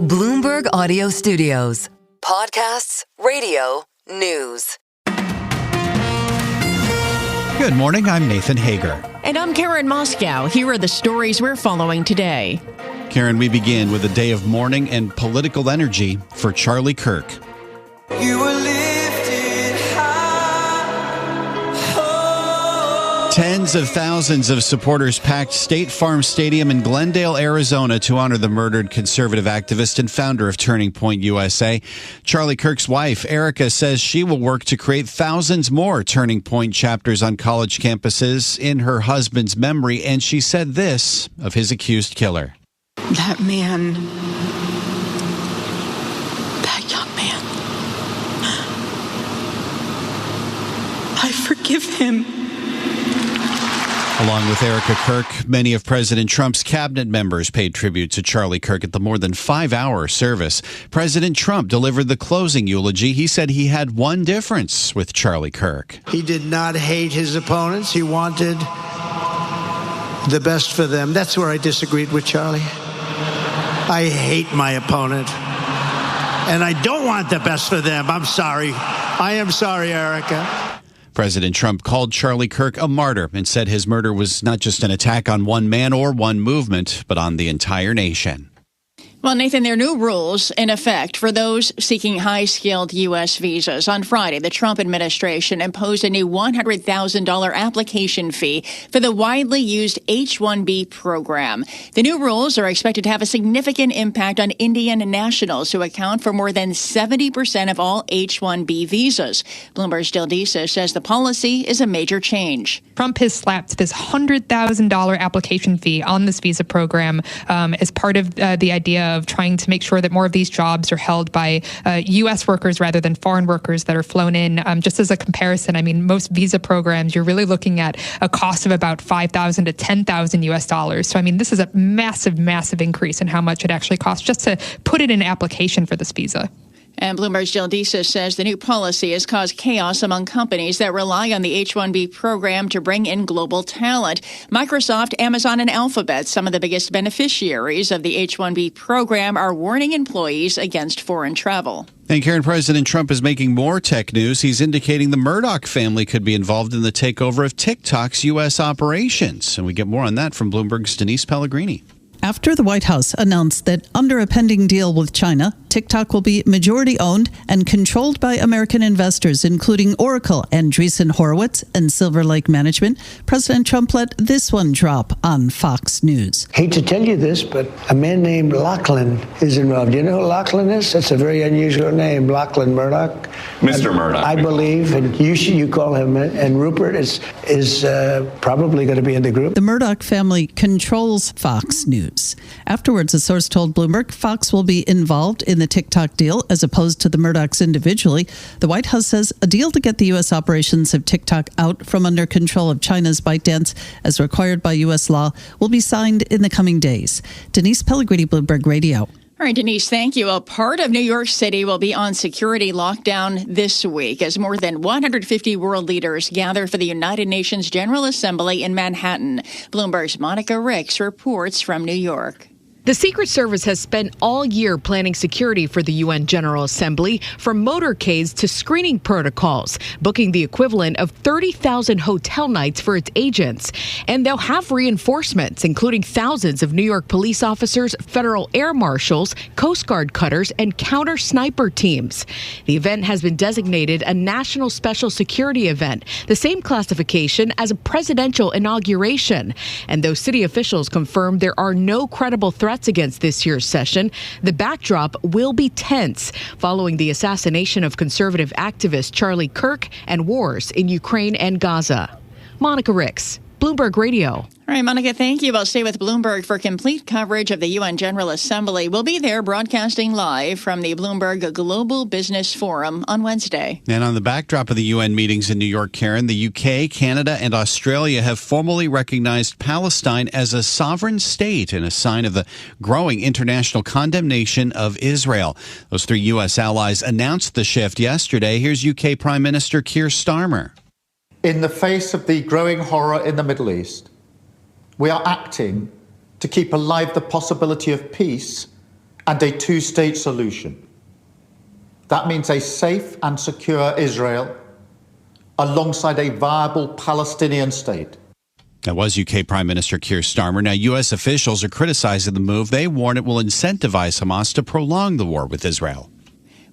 Bloomberg Audio Studios. Podcasts, radio, news. Good morning, I'm Nathan Hager. And I'm Karen Moscow. Here are the stories we're following today. Karen, we begin with a day of mourning and political energy for Charlie Kirk. You were lifted high. Oh. Tens of thousands of supporters packed State Farm Stadium in Glendale, Arizona to honor the murdered conservative activist and founder of Turning Point USA. Charlie Kirk's wife, Erika, says she will work to create thousands more Turning Point chapters on college campuses in her husband's memory, and she said this of his accused killer. That man, that young man, I forgive him. Along with Erika Kirk, many of President Trump's cabinet members paid tribute to Charlie Kirk at the more than 5-hour service. President Trump delivered the closing eulogy. He said he had one difference with Charlie Kirk. He did not hate his opponents. He wanted the best for them. That's where I disagreed with Charlie. I hate my opponent, and I don't want the best for them. I'm sorry. I am sorry, Erika. President Trump called Charlie Kirk a martyr and said his murder was not just an attack on one man or one movement, but on the entire nation. Well, Nathan, there are new rules in effect for those seeking high-skilled U.S. visas. On Friday, the Trump administration imposed a new $100,000 application fee for the widely used H-1B program. The new rules are expected to have a significant impact on Indian nationals who account for more than 70% of all H-1B visas. Bloomberg's Jill Deesa says the policy is a major change. Trump has slapped this $100,000 application fee on this visa program as part of the idea of trying to make sure that more of these jobs are held by U.S. workers rather than foreign workers that are flown in. Just as a comparison, I mean, most visa programs, you're really looking at a cost of about $5,000 to $10,000 U.S. dollars. So, I mean, this is a massive, massive increase in how much it actually costs just to put it in an application for this visa. And Bloomberg's Jill Deesa says the new policy has caused chaos among companies that rely on the H-1B program to bring in global talent. Microsoft, Amazon, and Alphabet, some of the biggest beneficiaries of the H-1B program, are warning employees against foreign travel. And Karen, President Trump is making more tech news. He's indicating the Murdoch family could be involved in the takeover of TikTok's U.S. operations. And we get more on that from Bloomberg's Denise Pellegrini. After the White House announced that under a pending deal with China, TikTok will be majority-owned and controlled by American investors, including Oracle, Andreessen Horowitz, and Silver Lake Management, President Trump let this one drop on Fox News. Hate to tell you this, but a man named Lachlan is involved. Do you know who Lachlan is? That's a very unusual name, Lachlan Murdoch. Mr. Murdoch. I believe, and you call him, and Rupert is probably going to be in the group. The Murdoch family controls Fox News. Afterwards, a source told Bloomberg Fox will be involved in the TikTok deal as opposed to the Murdochs individually. The White House says a deal to get the U.S. operations of TikTok out from under control of China's ByteDance, as required by U.S. law, will be signed in the coming days. Denise Pellegrini, Bloomberg Radio. All right, Denise, thank you. A part of New York City will be on security lockdown this week as more than 150 world leaders gather for the United Nations General Assembly in Manhattan. Bloomberg's Monica Ricks reports from New York. The Secret Service has spent all year planning security for the UN General Assembly, from motorcades to screening protocols, booking the equivalent of 30,000 hotel nights for its agents. And they'll have reinforcements, including thousands of New York police officers, federal air marshals, Coast Guard cutters, and counter-sniper teams. The event has been designated a national special security event, the same classification as a presidential inauguration. And though city officials confirmed there are no credible threats against this year's session, the backdrop will be tense following the assassination of conservative activist Charlie Kirk and wars in Ukraine and Gaza. Monica Ricks, Bloomberg Radio. All right, Monica, thank you. I'll stay with Bloomberg for complete coverage of the UN General Assembly. We'll be there broadcasting live from the Bloomberg Global Business Forum on Wednesday. And on the backdrop of the UN meetings in New York, Karen, the UK, Canada, and Australia have formally recognized Palestine as a sovereign state in a sign of the growing international condemnation of Israel. Those three U.S. allies announced the shift yesterday. Here's UK Prime Minister Keir Starmer. In the face of the growing horror in the Middle East, we are acting to keep alive the possibility of peace and a two-state solution. That means a safe and secure Israel alongside a viable Palestinian state. That was UK Prime Minister Keir Starmer. Now, U.S. officials are criticizing the move. They warn it will incentivize Hamas to prolong the war with Israel.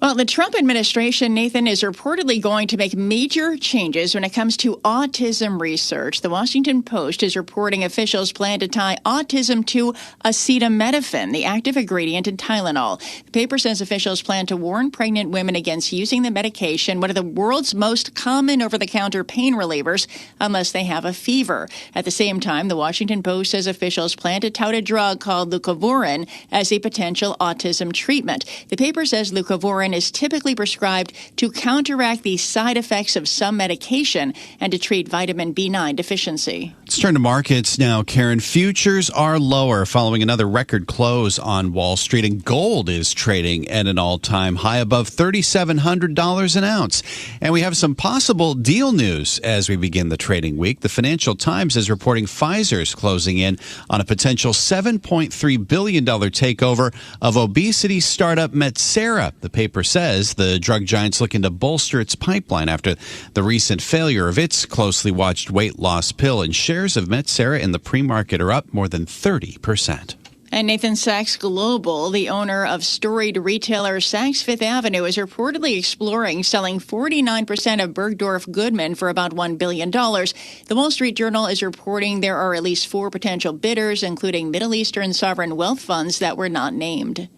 Well, the Trump administration, Nathan, is reportedly going to make major changes when it comes to autism research. The Washington Post is reporting officials plan to tie autism to acetaminophen, the active ingredient in Tylenol. The paper says officials plan to warn pregnant women against using the medication, one of the world's most common over-the-counter pain relievers, unless they have a fever. At the same time, the Washington Post says officials plan to tout a drug called leucovorin as a potential autism treatment. The paper says leucovorin is typically prescribed to counteract the side effects of some medication and to treat vitamin B9 deficiency. Let's turn to markets now, Karen. Futures are lower following another record close on Wall Street, and gold is trading at an all-time high above $3,700 an ounce. And we have some possible deal news as we begin the trading week. The Financial Times is reporting Pfizer's closing in on a potential $7.3 billion takeover of obesity startup Metsera. The paper says the drug giant's looking to bolster its pipeline after the recent failure of its closely watched weight loss pill, and shares of Metsera in the pre-market are up more than 30%. And Nathan, Saks Global, the owner of storied retailer Saks Fifth Avenue, is reportedly exploring selling 49% of Bergdorf Goodman for about $1 billion. The Wall Street Journal is reporting there are at least 4 potential bidders, including Middle Eastern sovereign wealth funds that were not named.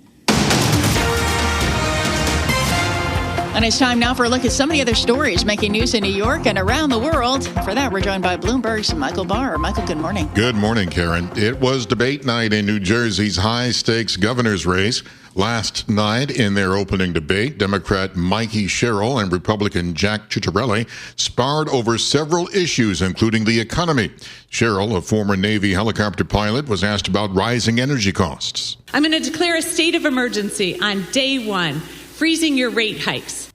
And it's time now for a look at some of the other stories making news in New York and around the world. For that, we're joined by Bloomberg's Michael Barr. Michael, good morning. Good morning, Karen. It was debate night in New Jersey's high-stakes governor's race. Last night, in their opening debate, Democrat Mikey Sherrill and Republican Jack Ciattarelli sparred over several issues, including the economy. Sherrill, a former Navy helicopter pilot, was asked about rising energy costs. I'm going to declare a state of emergency on day one, freezing your rate hikes.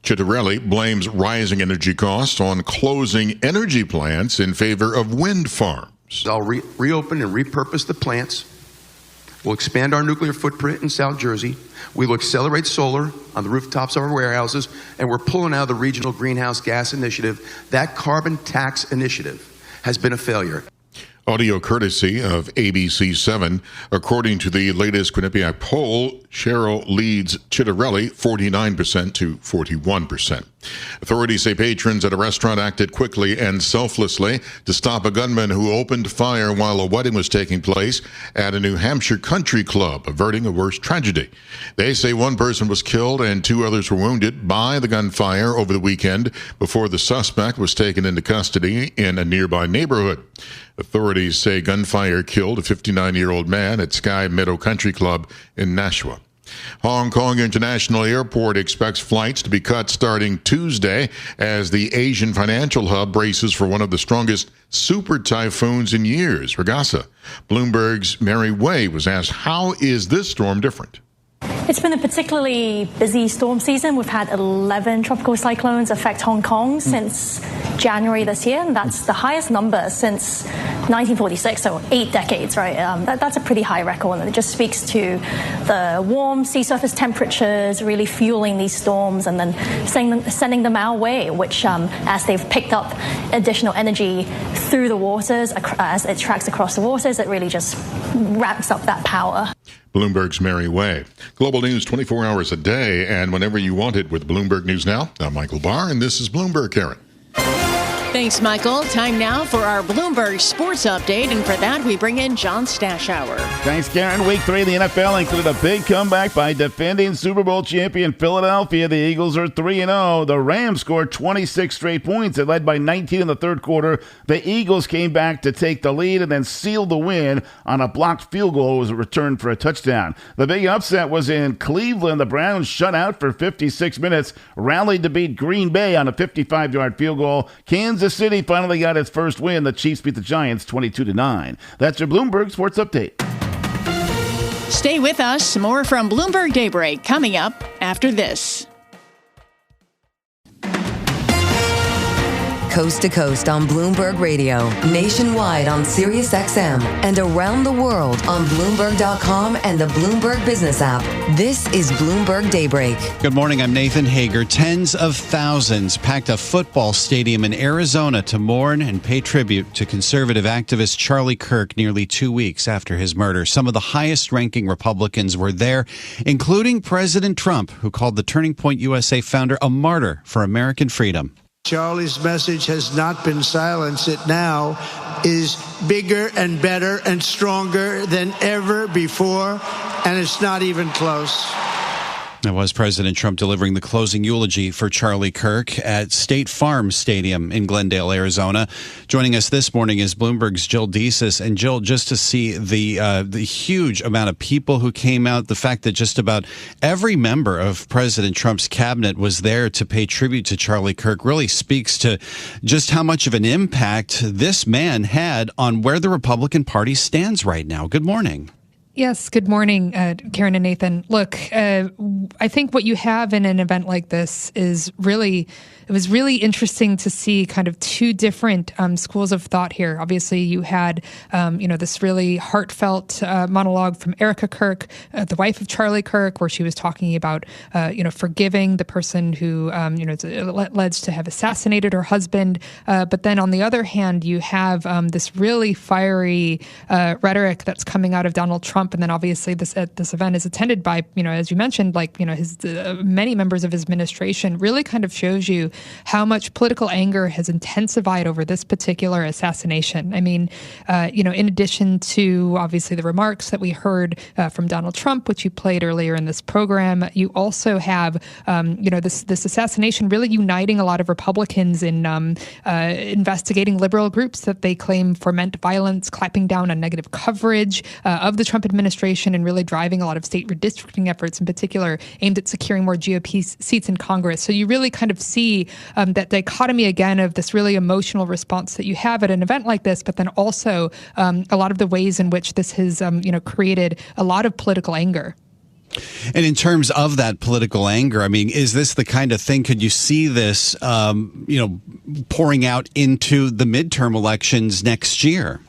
Ciattarelli blames rising energy costs on closing energy plants in favor of wind farms. I'll reopen and repurpose the plants. We'll expand our nuclear footprint in South Jersey. We will accelerate solar on the rooftops of our warehouses, and we're pulling out of the Regional Greenhouse Gas Initiative. That carbon tax initiative has been a failure. Audio courtesy of ABC7. According to the latest Quinnipiac poll, Sherrill leads Ciattarelli 49% to 41%. Authorities say patrons at a restaurant acted quickly and selflessly to stop a gunman who opened fire while a wedding was taking place at a New Hampshire country club, averting a worse tragedy. They say one person was killed and 2 others were wounded by the gunfire over the weekend before the suspect was taken into custody in a nearby neighborhood. Authorities say gunfire killed a 59-year-old man at Sky Meadow Country Club in Nashua. Hong Kong International Airport expects flights to be cut starting Tuesday as the Asian financial hub braces for one of the strongest super typhoons in years, Ragasa. Bloomberg's Mary Way was asked, how is this storm different? It's been a particularly busy storm season. We've had 11 tropical cyclones affect Hong Kong since January this year, and that's the highest number since 1946, so 8 decades, right? That's a pretty high record, and it just speaks to the warm sea surface temperatures really fueling these storms and then sending them our way, which, as they've picked up additional energy through the waters, as it tracks across the waters, it really just ramps up that power. Bloomberg's Mary Way. Global news 24 hours a day and whenever you want it with Bloomberg News Now. I'm Michael Barr, and this is Bloomberg, Karen. Thanks, Michael. Time now for our Bloomberg Sports Update, and for that, we bring in John Stashower. Thanks, Karen. Week 3 of the NFL included a big comeback by defending Super Bowl champion Philadelphia. The Eagles are 3-0. The Rams scored 26 straight points. They led by 19 in the third quarter. The Eagles came back to take the lead and then sealed the win on a blocked field goal. It was returned for a touchdown. The big upset was in Cleveland. The Browns shut out for 56 minutes, rallied to beat Green Bay on a 55-yard field goal. Kansas City finally got its first win. The Chiefs beat the Giants 22-9. That's your Bloomberg Sports Update. Stay with us. More from Bloomberg Daybreak coming up after this. coast to coast on Bloomberg Radio, nationwide on Sirius XM, and around the world on Bloomberg.com and the Bloomberg Business app. This is Bloomberg Daybreak. Good morning, I'm Nathan Hager. Tens of thousands packed a football stadium in Arizona to mourn and pay tribute to conservative activist Charlie Kirk nearly 2 weeks after his murder. Some of the highest-ranking Republicans were there, including President Trump, who called the Turning Point USA founder a martyr for American freedom. Charlie's message has not been silenced. It now is bigger and better and stronger than ever before, and it's not even close. That was President Trump delivering the closing eulogy for Charlie Kirk at State Farm Stadium in Glendale, Arizona. Joining us this morning is Bloomberg's Jill Desis. And Jill, just to see the huge amount of people who came out, the fact that just about every member of President Trump's cabinet was there to pay tribute to Charlie Kirk really speaks to just how much of an impact this man had on where the Republican Party stands right now. Good morning. Yes, good morning, Karen and Nathan. Look, I think what you have in an event like this is it was really interesting to see kind of two different schools of thought here. Obviously, you had, this really heartfelt monologue from Erika Kirk, the wife of Charlie Kirk, where she was talking about, forgiving the person who, alleged to have assassinated her husband. But then on the other hand, you have this really fiery rhetoric that's coming out of Donald Trump. And then obviously this event is attended by, as you mentioned, his many members of his administration. Really kind of shows you how much political anger has intensified over this particular assassination. I mean, in addition to obviously the remarks that we heard from Donald Trump, which you played earlier in this program, you also have, this assassination really uniting a lot of Republicans in investigating liberal groups that they claim foment violence, clapping down on negative coverage of the Trump administration, and really driving a lot of state redistricting efforts, in particular aimed at securing more GOP seats in Congress. So you really kind of see that dichotomy again of this really emotional response that you have at an event like this, but then also a lot of the ways in which this has, created a lot of political anger. And in terms of that political anger, I mean, is this the kind of thing, could you see this, pouring out into the midterm elections next year?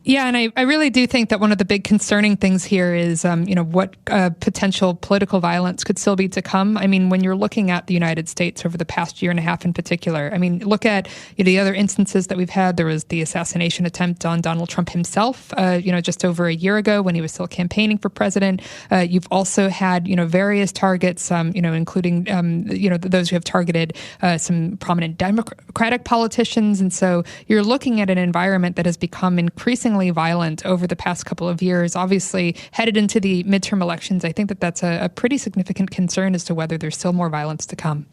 Yeah, and I really do think that one of the big concerning things here is, what potential political violence could still be to come. I mean, when you're looking at the United States over the past year and a half in particular, I mean, look at the other instances that we've had. There was the assassination attempt on Donald Trump himself, just over a year ago when he was still campaigning for president. You've also had, various targets, including, those who have targeted some prominent Democratic politicians. And so you're looking at an environment that has become increasingly violent over the past couple of years. Obviously, headed into the midterm elections, I think that that's a pretty significant concern as to whether there's still more violence to come.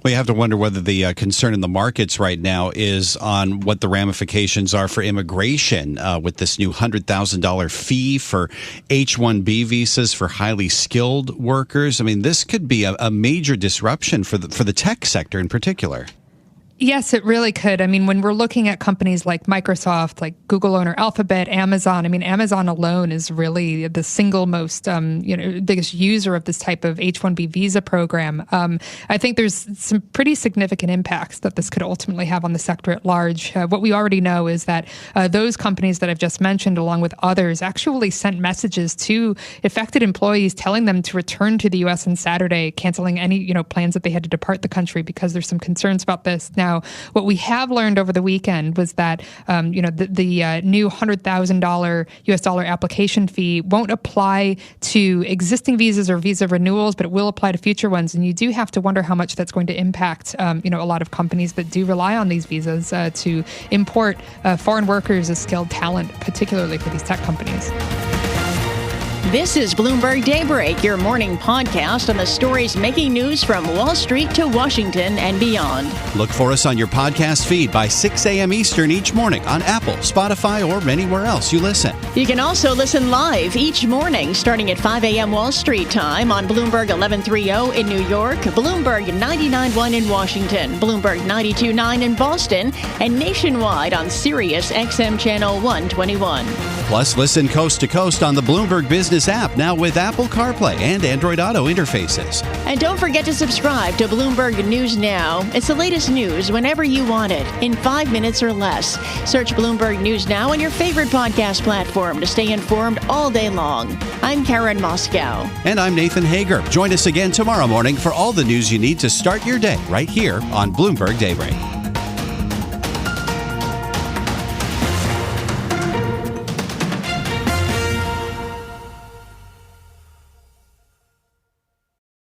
Well, you have to wonder whether the concern in the markets right now is on what the ramifications are for immigration with this new $100,000 fee for H-1B visas for highly skilled workers. I mean, this could be a major disruption for the tech sector in particular. Yes, it really could. I mean, when we're looking at companies like Microsoft, like Google owner Alphabet, Amazon, I mean, Amazon alone is really the single most, biggest user of this type of H-1B visa program. I think there's some pretty significant impacts that this could ultimately have on the sector at large. What we already know is that those companies that I've just mentioned, along with others, actually sent messages to affected employees telling them to return to the U.S. on Saturday, canceling any, plans that they had to depart the country because there's some concerns about this. Now, what we have learned over the weekend was that, the new $100,000 US dollar application fee won't apply to existing visas or visa renewals, but it will apply to future ones. And you do have to wonder how much that's going to impact, a lot of companies that do rely on these visas to import foreign workers as skilled talent, particularly for these tech companies. This is Bloomberg Daybreak, your morning podcast on the stories making news from Wall Street to Washington and beyond. Look for us on your podcast feed by 6 a.m. Eastern each morning on Apple, Spotify, or anywhere else you listen. You can also listen live each morning starting at 5 a.m. Wall Street time on Bloomberg 1130 in New York, Bloomberg 99.1 in Washington, Bloomberg 92.9 in Boston, and nationwide on Sirius XM Channel 121. Plus, listen coast to coast on the Bloomberg Business app, now with Apple CarPlay and Android Auto interfaces. And don't forget to subscribe to Bloomberg News Now. It's the latest news whenever you want it, in 5 minutes or less. Search Bloomberg News Now on your favorite podcast platform to stay informed all day long. I'm Karen Moscow. And I'm Nathan Hager. Join us again tomorrow morning for all the news you need to start your day right here on Bloomberg Daybreak.